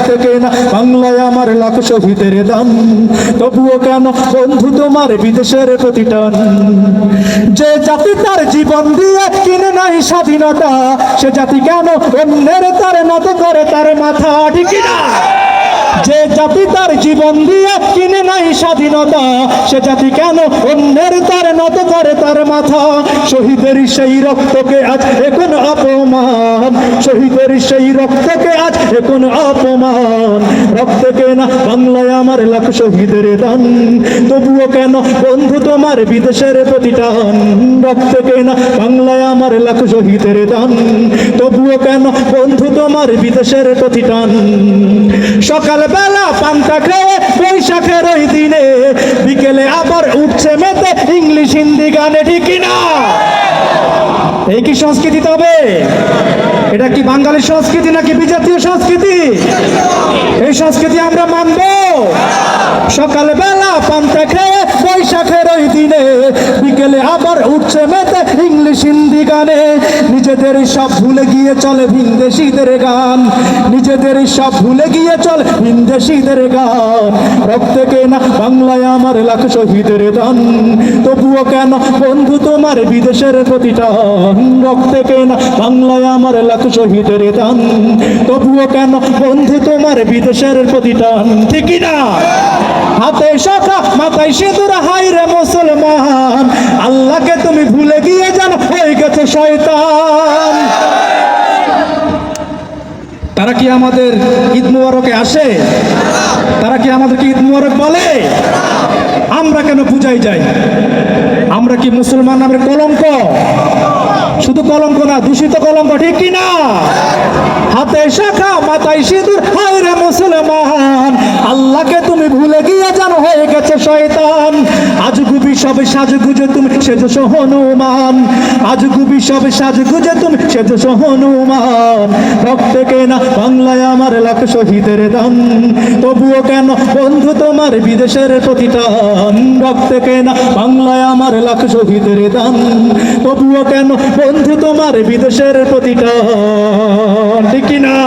থেকে না বাংলায় আমার লাখ শহীদের দান, তবুও কেন বন্ধু তোমার বিদেশের প্রতি টান? যে জাতি তার জীবন দিয়ে কিনে নাই স্বাধীনতা, সে জাতি কেন অন্যের তার নত করে তার মাথা, ঠিক না? যে জাতি তার জীবন দিয়ে কিনে নাই স্বাধীনতা, সে জাতি কেন অন্যের তার নত করে তার মাথা? শহীদের সেই রক্তকে আজ এখন অপমান, শহীদের সেই রক্তকে আজ এখন অপমান। রক্তকে না বাংলায় আমার লাখ শহীদের দান, তবুও কেন বন্ধু তোমার বিদেশের প্রতি টান? রক্তকে না বাংলায় আমার লাখ শহীদের দান, তবুও কেন বন্ধু তোমার বিদেশের প্রতি টান? সকাল বেলা পান্তা খেয়ে বৈশাখের ওই দিনে, বিকেলে আবার উঠছে মেতে ইংলিশ হিন্দি গানে, ঠিক না? এই কি সংস্কৃতি? তবে এটা কি বাঙালির সংস্কৃতি নাকি বিজাতীয় সংস্কৃতি? এই সংস্কৃতি আমরা মানব? সকাল বেলা পান্তা খেয়ে বৈশাখের ওই দিনে, বিকেলে আবার উঠছে মেতে ইংলিশ হিন্দি গানে। নিজেদের সব ভুলে গিয়ে চলে ভিনদেশীদের গান, নিজেদের সব ভুলে গিয়ে চলে ভিনদেশীদের গান। রক্তকে না বাংলায় আমার লাখ শহীদের দান, তবুও কেন বন্ধু তোমার বিদেশের প্রতি টান? রক্তকে না বাংলায় আমার লাখ শহীদের দান, তবুও কেন বন্ধু তোমার বিদেশের প্রতি টান, ঠিক না? হাতে শাখা মাথায় সিঁদুর, হাই রে মুসলমান, আল্লাহকে তুমি ভুলে গিয়ে যেন হয়ে গেছে শয়তান। তারা কি আমাদের ঈদ মুবারকে আসে? তারা কি আমাদেরকে ঈদ মুবারক বলে? আমরা কেন পূজায় যাই? আমরা কি মুসলমান নামের কলঙ্ক? শুধু কলঙ্ক না, দূষিত কলঙ্ক, ঠিক কি না? হাতে শাখা মাথায় সিঁদুর, হাই রে মুসলমান, আল্লাহকে তুমি ভুলে গিয়ে যেন হয়ে গেছে শয়তান। আজগুবি সবে সাজগুজে তুমি সেজছো হনুমান, আজগুবি সবে সাজগুজে তুমি সেজছো হনুমান। রক্তকে না বাংলায় আমার লাখ শহীদের দান, তবুও কেন বন্ধু তোমার বিদেশের প্রতি টান? রক্তকে না বাংলায় আমার লাখ শহীদের দান, তবুও কেন বন্ধু তোমার বিদেশের প্রতি টান, ঠিক না?